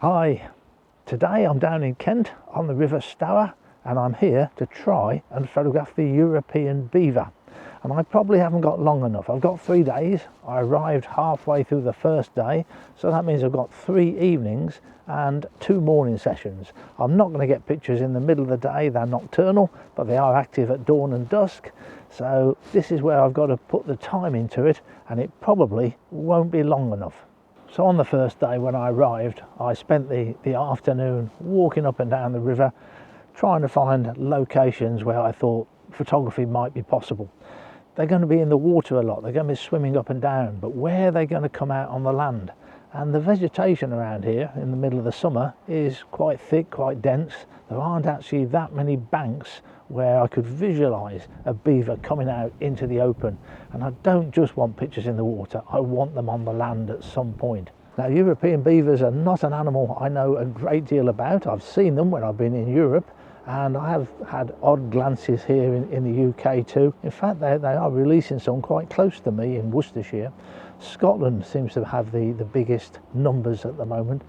Hi, today I'm down in Kent on the River Stour and I'm here to try and photograph the European beaver. And I probably haven't got long enough. I've got 3 days. I arrived halfway through the first day, so that means I've got 3 evenings and 2 morning sessions. I'm not going to get pictures in the middle of the day. They're nocturnal, but they are active at dawn and dusk. So this is where I've got to put the time into it, and it probably won't be long enough. So on the first day when I arrived, I spent the afternoon walking up and down the river, trying to find locations where I thought photography might be possible. They're going to be in the water a lot, they're going to be swimming up and down, but where are they going to come out on the land? And the vegetation around here in the middle of the summer is quite thick, quite dense. There aren't actually that many banks where I could visualise a beaver coming out into the open. And I don't just want pictures in the water, I want them on the land at some point. Now, European beavers are not an animal I know a great deal about. I've seen them when I've been in Europe, and I have had odd glances here in the UK too. In fact, they are releasing some quite close to me in Worcestershire. Scotland seems to have the biggest numbers at the moment,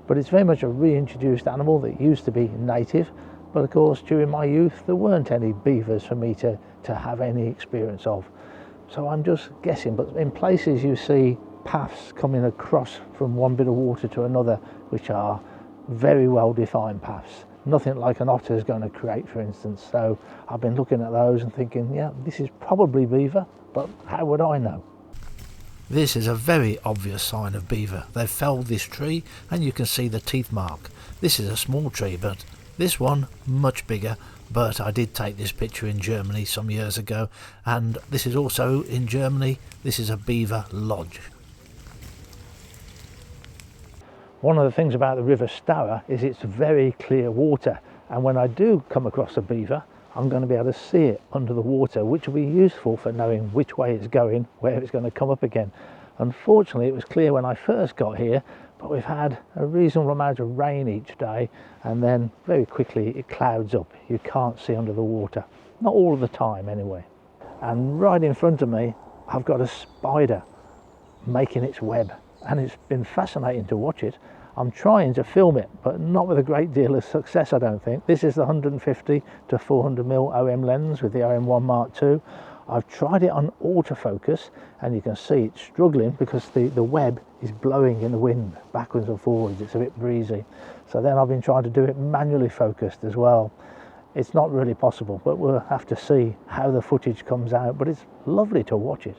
but it's very much a reintroduced animal that used to be native. But of course, during my youth, there weren't any beavers for me to have any experience of. So I'm just guessing, but in places you see paths coming across from one bit of water to another, which are very well defined paths. Nothing like an otter is going to create, for instance. So I've been looking at those and thinking, yeah, this is probably beaver, but how would I know? This is a very obvious sign of beaver. They've felled this tree and you can see the teeth mark. This is a small tree, but this one much bigger. But I did take this picture in Germany some years ago, and this is also in Germany. This is a beaver lodge. One of the things about the River Stour is it's very clear water, and when I do come across a beaver, I'm going to be able to see it under the water, which will be useful for knowing which way it's going, where it's going to come up again. Unfortunately, it was clear when I first got here, but we've had a reasonable amount of rain each day, and then very quickly it clouds up. You can't see under the water, not all of the time anyway. And right in front of me, I've got a spider making its web, and it's been fascinating to watch it. I'm trying to film it, but not with a great deal of success, I don't think. This is the 150 to 400mm OM lens with the OM1 Mark II. I've tried it on autofocus, and you can see it's struggling because the web is blowing in the wind backwards and forwards. It's a bit breezy. So then I've been trying to do it manually focused as well. It's not really possible, but we'll have to see how the footage comes out, but it's lovely to watch it.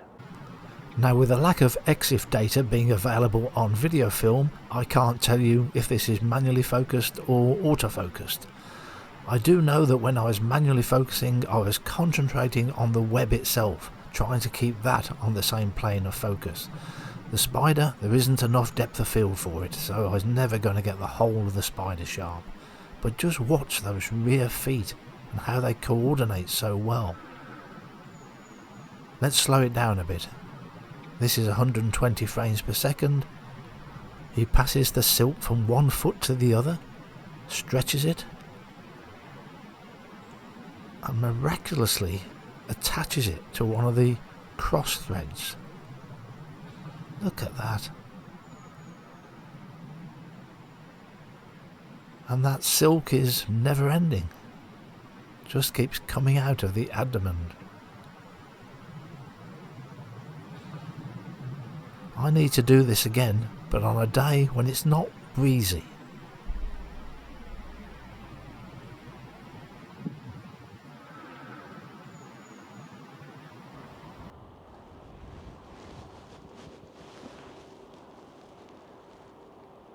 Now, with a lack of EXIF data being available on video film, I can't tell you if this is manually focused or autofocused. I do know that when I was manually focusing, I was concentrating on the web itself, trying to keep that on the same plane of focus. The spider, there isn't enough depth of field for it, so I was never going to get the whole of the spider sharp. But just watch those rear feet and how they coordinate so well. Let's slow it down a bit. This is 120 frames per second. He passes the silk from one foot to the other, stretches it, and miraculously attaches it to one of the cross threads. Look at that. And that silk is never ending. Just keeps coming out of the abdomen. I need to do this again, but on a day when it's not breezy.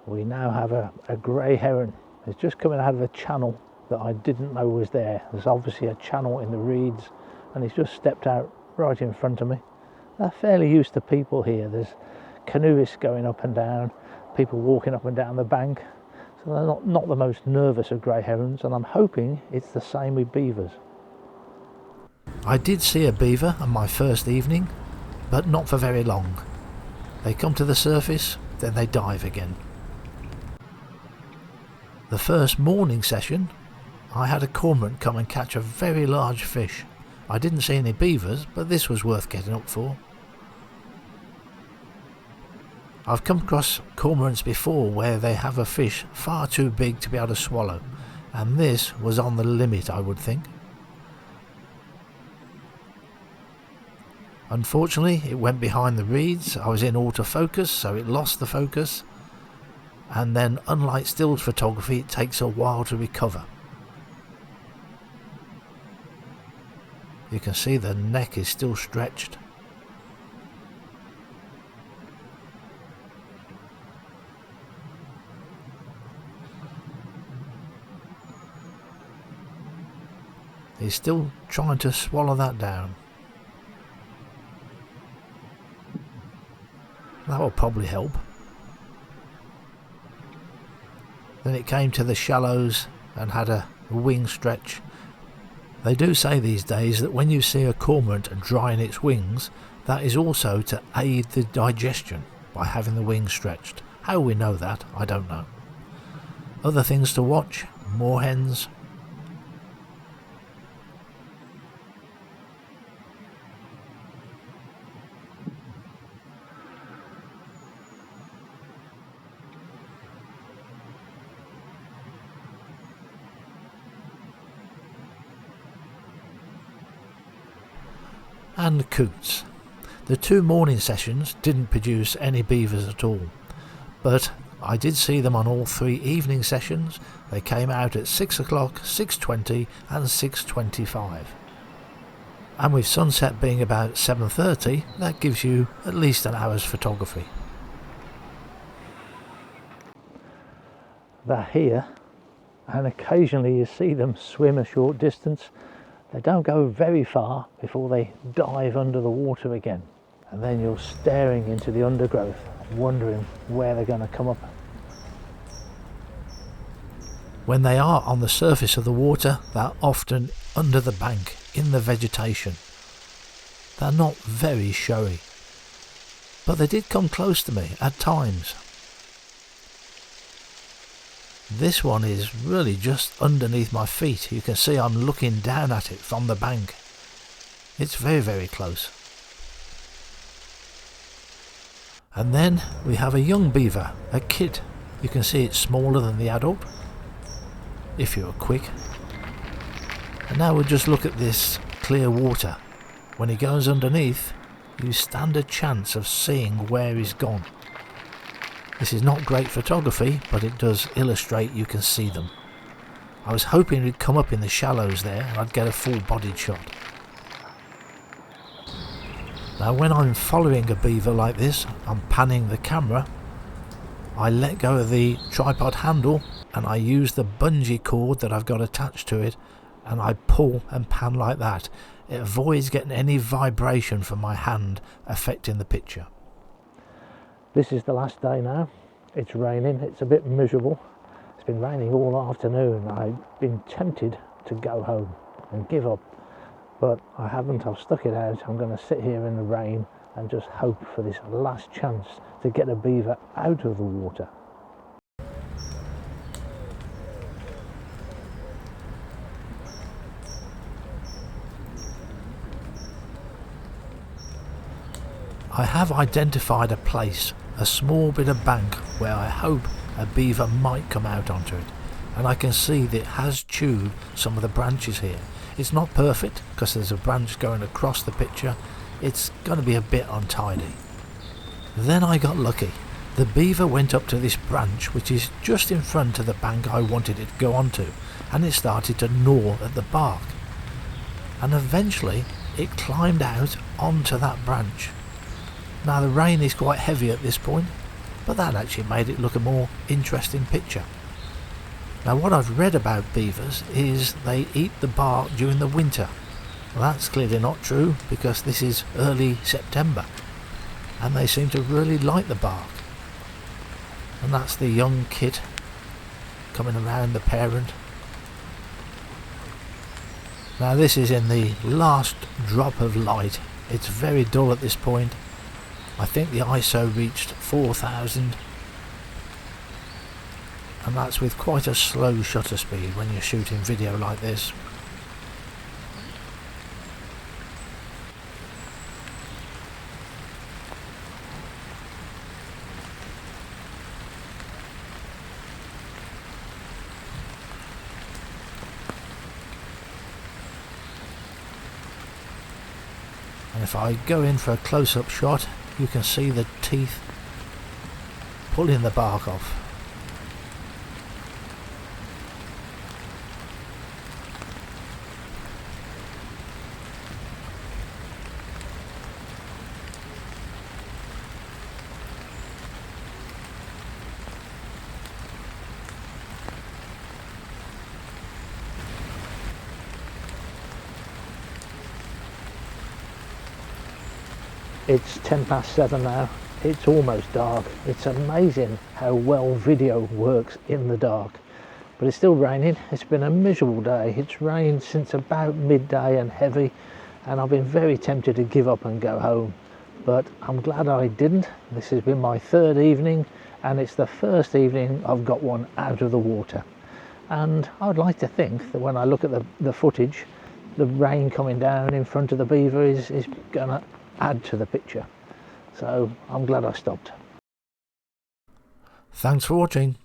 We now have a grey heron. It's just coming out of a channel that I didn't know was there. There's obviously a channel in the reeds, and he's just stepped out right in front of me. They're fairly used to people here. There's canoeists going up and down, people walking up and down the bank. So they're not the most nervous of grey herons, and I'm hoping it's the same with beavers. I did see a beaver on my first evening, but not for very long. They come to the surface, then they dive again. The first morning session, I had a cormorant come and catch a very large fish. I didn't see any beavers, but this was worth getting up for. I've come across cormorants before where they have a fish far too big to be able to swallow, and this was on the limit, I would think. Unfortunately, it went behind the reeds. I was in autofocus, so it lost the focus, and then unlike stills photography, it takes a while to recover. You can see the neck is still stretched. He's still trying to swallow that down. That will probably help. Then it came to the shallows and had a wing stretch. They do say these days that when you see a cormorant drying its wings, that is also to aid the digestion by having the wings stretched. How we know that, I don't know. Other things to watch: moorhens. And coots. The 2 morning sessions didn't produce any beavers at all, but I did see them on all 3 evening sessions. They came out at 6 o'clock, 6:20 and 6:25. And with sunset being about 7:30, that gives you at least an hour's photography. They're here, and occasionally you see them swim a short distance. They don't go very far before they dive under the water again, and then you're staring into the undergrowth, wondering where they're going to come up. When they are on the surface of the water, they're often under the bank, in the vegetation. They're not very showy, but they did come close to me at times. This one is really just underneath my feet. You can see I'm looking down at it from the bank. It's very, very close. And then we have a young beaver, a kid. You can see it's smaller than the adult, if you're quick. And now we'll just look at this clear water. When he goes underneath, you stand a chance of seeing where he's gone. This is not great photography, but it does illustrate you can see them. I was hoping he'd come up in the shallows there and I'd get a full-bodied shot. Now when I'm following a beaver like this, I'm panning the camera, I let go of the tripod handle and I use the bungee cord that I've got attached to it, and I pull and pan like that. It avoids getting any vibration from my hand affecting the picture. This is the last day now. It's raining. It's a bit miserable. It's been raining all afternoon. I've been tempted to go home and give up, but I haven't. I've stuck it out. I'm going to sit here in the rain and just hope for this last chance to get a beaver out of the water. I have identified a place, a small bit of bank where I hope a beaver might come out onto it, and I can see that it has chewed some of the branches here. It's not perfect because there's a branch going across the picture. It's going to be a bit untidy. Then I got lucky. The beaver went up to this branch which is just in front of the bank I wanted it to go onto, and it started to gnaw at the bark, and eventually it climbed out onto that branch. Now the rain is quite heavy at this point, but that actually made it look a more interesting picture. Now what I've read about beavers is they eat the bark during the winter. Well, that's clearly not true because this is early September and they seem to really like the bark. And that's the young kid coming around the parent. Now this is in the last drop of light. It's very dull at this point. I think the ISO reached 4000, and that's with quite a slow shutter speed when you're shooting video like this. And if I go in for a close-up shot, you can see the teeth pulling the bark off. It's 7:10 now. It's almost dark. It's amazing how well video works in the dark. But it's still raining. It's been a miserable day. It's rained since about midday and heavy, and I've been very tempted to give up and go home. But I'm glad I didn't. This has been my third evening, and it's the first evening I've got one out of the water. And I'd like to think that when I look at the footage, the rain coming down in front of the beaver is going to add to the picture. So I'm glad I stopped. Thanks for watching.